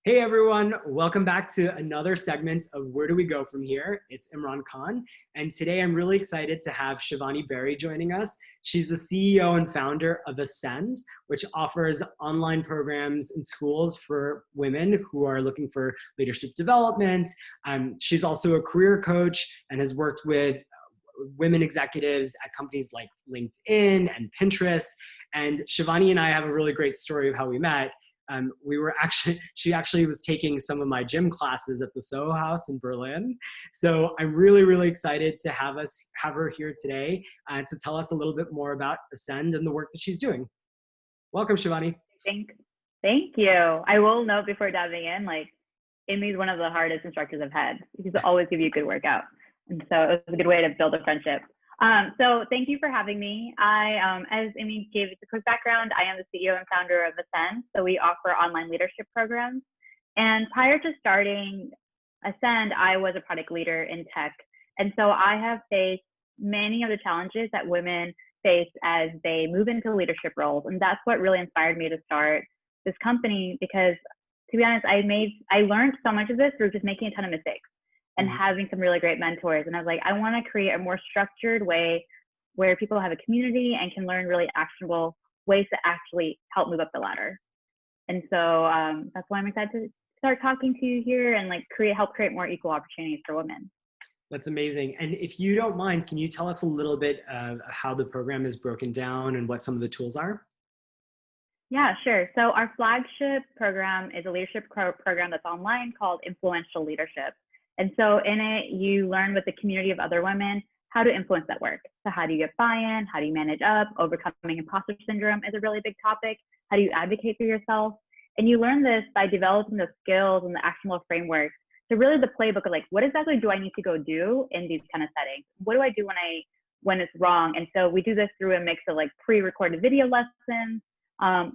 Hey everyone, welcome back to another segment of Where Do We Go From Here? It's Imran Khan, and today I'm really excited to have Shivani Berry joining us. She's the CEO and founder of Ascend, which offers online programs and schools for women who are looking for leadership development. She's also a career coach and has worked with women executives at companies like LinkedIn and Pinterest. And Shivani and I have a really great story of how we met. She actually was taking some of my gym classes at the Soho House in Berlin. So I'm really, really excited to have her here today to tell us a little bit more about Ascend and the work that she's doing. Welcome, Shivani. Thank you. I will note before diving in, Amy's one of the hardest instructors I've had. She's always give you a good workout. And so it was a good way to build a friendship. So thank you for having me. As Amy gave a quick background, I am the CEO and founder of Ascend. So we offer online leadership programs. And prior to starting Ascend, I was a product leader in tech. And so I have faced many of the challenges that women face as they move into leadership roles. And that's what really inspired me to start this company, because to be honest, I learned so much of this through just making a ton of mistakes and having some really great mentors. And I was like, I want to create a more structured way where people have a community and can learn really actionable ways to actually help move up the ladder. And so that's why I'm excited to start talking to you here and help create more equal opportunities for women. That's amazing. And if you don't mind, can you tell us a little bit of how the program is broken down and what some of the tools are? Yeah, sure. So our flagship program is a leadership program that's online called Influential Leadership. And so in it, you learn with the community of other women how to influence that work. So how do you get buy-in? How do you manage up? Overcoming imposter syndrome is a really big topic. How do you advocate for yourself? And you learn this by developing the skills and the actionable frameworks. So really the playbook of what exactly do I need to go do in these kind of settings? What do I do when it's wrong? And so we do this through a mix of pre-recorded video lessons,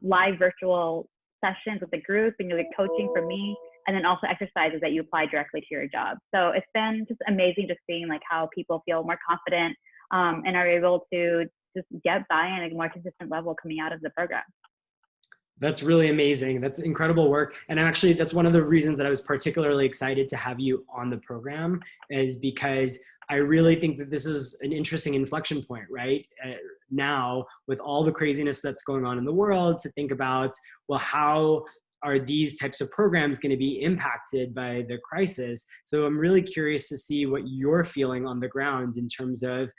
live virtual sessions with the group, and coaching from me, and then also exercises that you apply directly to your job. So it's been just amazing just seeing how people feel more confident and are able to just get buy-in at a more consistent level coming out of the program. That's really amazing. That's incredible work. And actually, that's one of the reasons that I was particularly excited to have you on the program, is because I really think that this is an interesting inflection point, right? Now, with all the craziness that's going on in the world, to think about, well, how are these types of programs going to be impacted by the crisis? So I'm really curious to see what you're feeling on the ground in terms of,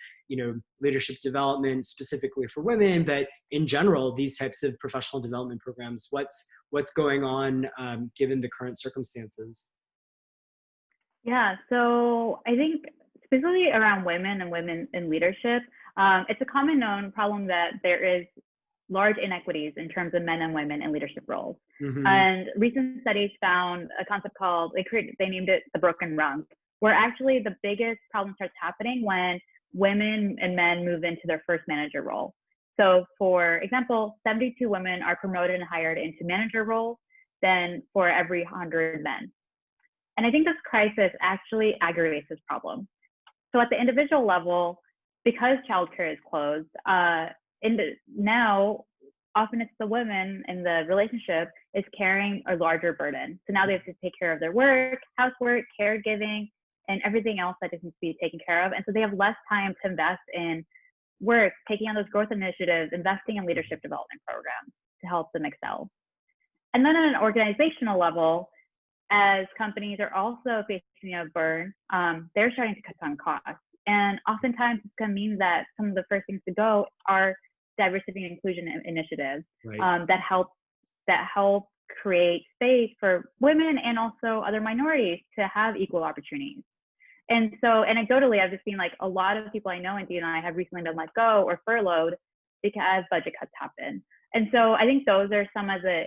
leadership development specifically for women, but in general, these types of professional development programs. What's going on given the current circumstances? Yeah, so I think specifically around women and women in leadership, it's a common known problem that there is large inequities in terms of men and women in leadership roles. Mm-hmm. And recent studies found a concept called, they named it the broken rung, where actually the biggest problem starts happening when women and men move into their first manager role. So for example, 72 women are promoted and hired into manager roles than for every 100 men. And I think this crisis actually aggravates this problem. So at the individual level, because childcare is closed, now often it's the women in the relationship is carrying a larger burden. So now they have to take care of their work, housework, caregiving, and everything else that needs to be taken care of. And so they have less time to invest in work, taking on those growth initiatives, investing in leadership development programs to help them excel. And then at an organizational level, as companies are also facing a burn, they're starting to cut down costs. And oftentimes it's going to mean that some of the first things to go are diversity and inclusion initiatives, right, that help create space for women and also other minorities to have equal opportunities. And so anecdotally, I've just seen a lot of people I know in D&I have recently been let go or furloughed because budget cuts happen. And so I think those are some of the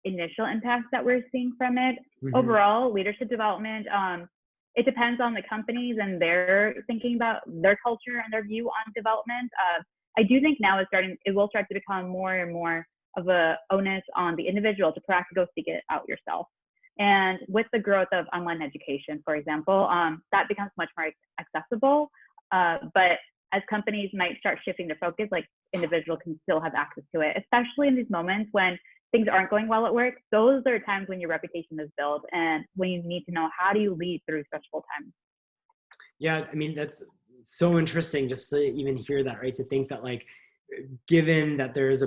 initial impacts that we're seeing from it. Mm-hmm. Overall, leadership development, it depends on the companies and their thinking about their culture and their view on development. I do think now it will start to become more and more of a onus on the individual to practically go seek it out yourself. And with the growth of online education, for example, that becomes much more accessible. But as companies might start shifting their focus, individuals can still have access to it, especially in these moments when things aren't going well at work, those are times when your reputation is built and when you need to know how do you lead through stressful times. Yeah, I mean, that's so interesting just to even hear that, right? To think that like, given that there is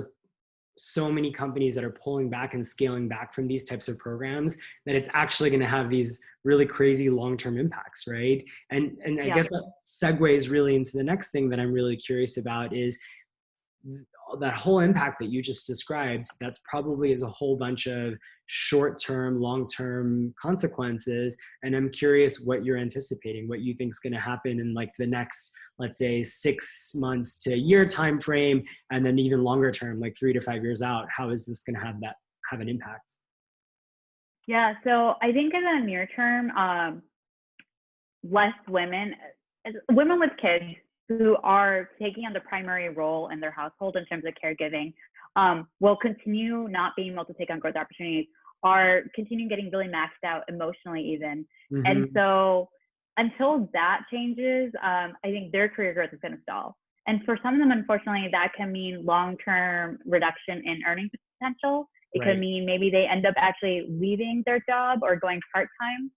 so many companies that are pulling back and scaling back from these types of programs, that it's actually going to have these really crazy long-term impacts, right? And I Yeah. guess that segues really into the next thing that I'm really curious about is that whole impact that you just described. That probably is a whole bunch of short-term, long-term consequences. And I'm curious what you're anticipating, what you think is going to happen in like the next, let's say 6 months to a year time frame, and then even longer term, like 3 to 5 years out. How is this going to have an impact? Yeah. So I think in the near term, less women with kids who are taking on the primary role in their household in terms of caregiving will continue not being able to take on growth opportunities, are continuing getting really maxed out emotionally even. Mm-hmm. And so until that changes, I think their career growth is going to stall. And for some of them, unfortunately, that can mean long-term reduction in earning potential. It Right. could mean maybe they end up actually leaving their job or going part-time.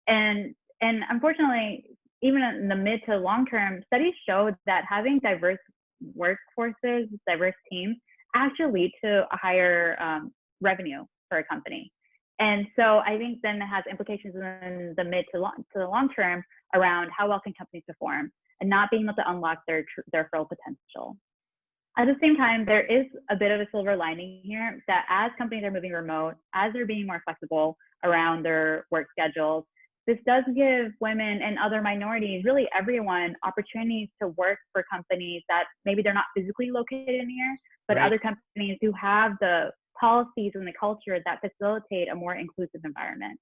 And unfortunately, even in the mid to long term, studies show that having diverse workforces, diverse teams, actually lead to a higher revenue for a company. And so I think then it has implications in the mid to the long term around how well can companies perform and not being able to unlock their full potential. At the same time, there is a bit of a silver lining here that as companies are moving remote, as they're being more flexible around their work schedules, this does give women and other minorities, really everyone, opportunities to work for companies that maybe they're not physically located in here, but Right. other companies who have the policies and the culture that facilitate a more inclusive environment.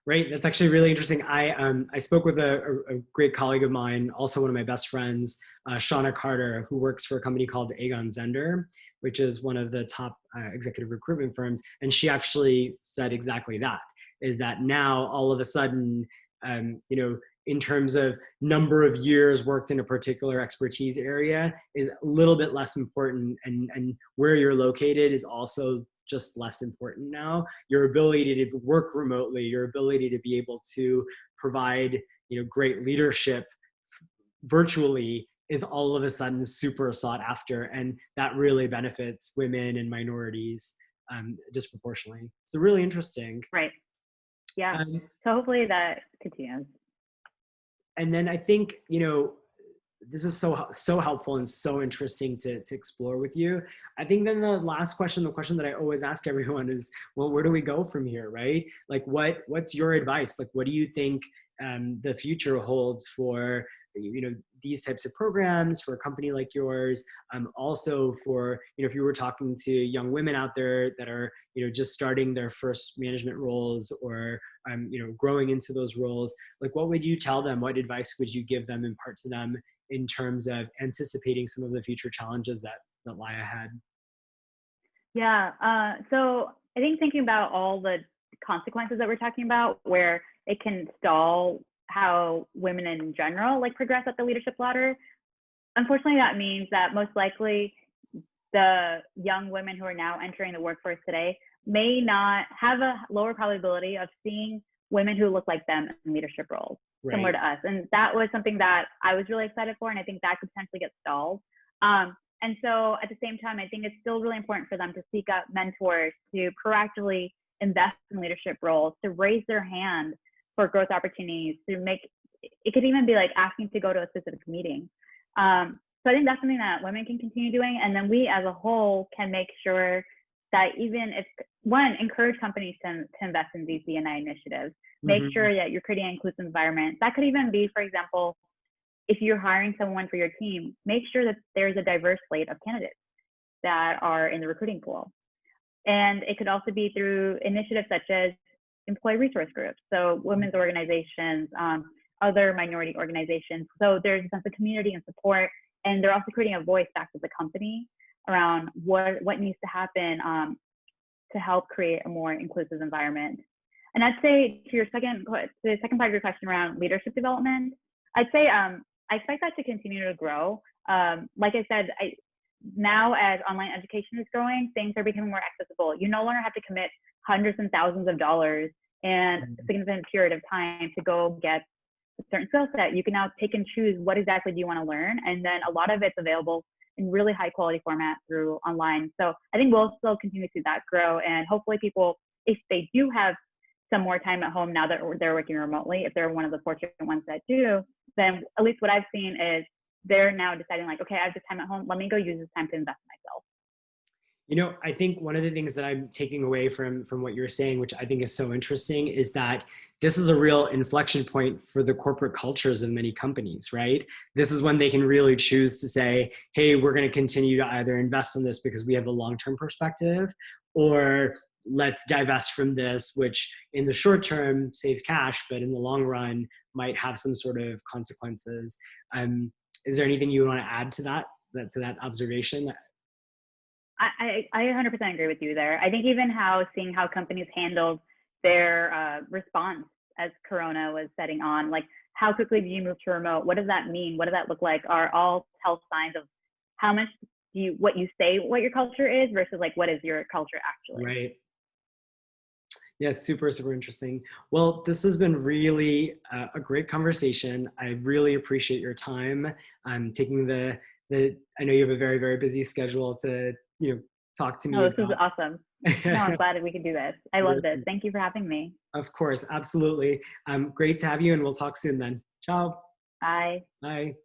Right. That's actually really interesting. I spoke with a great colleague of mine, also one of my best friends, Shauna Carter, who works for a company called Aegon Zender, which is one of the top executive recruitment firms. And she actually said exactly that, is that now all of a sudden, in terms of number of years worked in a particular expertise area is a little bit less important, and where you're located is also just less important now. Your ability to work remotely, your ability to be able to provide, great leadership virtually is all of a sudden super sought after, and that really benefits women and minorities disproportionately. So really interesting. Right. Yeah. Um, So hopefully that continues. and then I think, this is so helpful and so interesting to explore with you. I think then the last question, the question that I always ask everyone is, well, where do we go from here, right? Like, what's your advice? Like, what do you think the future holds for these types of programs, for a company like yours? Also for, if you were talking to young women out there that are just starting their first management roles, or growing into those roles, like, what would you tell them? What advice would you give them, impart to them, in terms of anticipating some of the future challenges that lie ahead? Yeah. So I think thinking about all the consequences that we're talking about, where it can stall how women in general progress up the leadership ladder, unfortunately, that means that most likely the young women who are now entering the workforce today may not have a lower probability of seeing women who look like them in leadership roles, Right. similar to us. And that was something that I was really excited for, and I think that could potentially get stalled. And so at the same time, I think it's still really important for them to seek out mentors, to proactively invest in leadership roles, to raise their hand for growth opportunities, it could even be like asking to go to a specific meeting. So I think that's something that women can continue doing. And then we as a whole can make sure that even if, one, encourage companies to invest in these D&I initiatives, make sure that you're creating an inclusive environment. That could even be, for example, if you're hiring someone for your team, make sure that there's a diverse slate of candidates that are in the recruiting pool. And it could also be through initiatives such as employee resource groups, so women's organizations, other minority organizations. So there's a sense of community and support, and they're also creating a voice back to the company around what needs to happen to help create a more inclusive environment. And I'd say to the second part of your question around leadership development, I'd say I expect that to continue to grow. Like I said, now as online education is growing, things are becoming more accessible. You no longer have to commit hundreds and thousands of dollars and a significant period of time to go get a certain skill set. You can now pick and choose what exactly do you want to learn. And then a lot of it's available in really high quality format through online. So I think we'll still continue to see that grow. And hopefully people, if they do have some more time at home now that they're working remotely, if they're one of the fortunate ones that do, then at least what I've seen is they're now deciding like, okay, I have this time at home. Let me go use this time to invest in myself. You know, I think one of the things that I'm taking away from what you're saying, which I think is so interesting, is that this is a real inflection point for the corporate cultures of many companies, right? This is when they can really choose to say, hey, we're going to continue to either invest in this because we have a long-term perspective, or let's divest from this, which in the short term saves cash, but in the long run might have some sort of consequences. Is there anything you want to add to that observation? I 100% agree with you there. I think even seeing how companies handled their response as Corona was setting on, like how quickly do you move to remote? What does that mean? What does that look like? Are all tell signs of how much what you say, what your culture is versus like, what is your culture actually? Right. Yeah, super, super interesting. Well, this has been really a great conversation. I really appreciate your time. I'm taking I know you have a very, very busy schedule to, talk to me Oh, this is about. awesome. No, I'm glad that we could do this. I love this. Thank you for having me. Of course, absolutely. Great to have you, and we'll talk soon then. Ciao. Bye. Bye.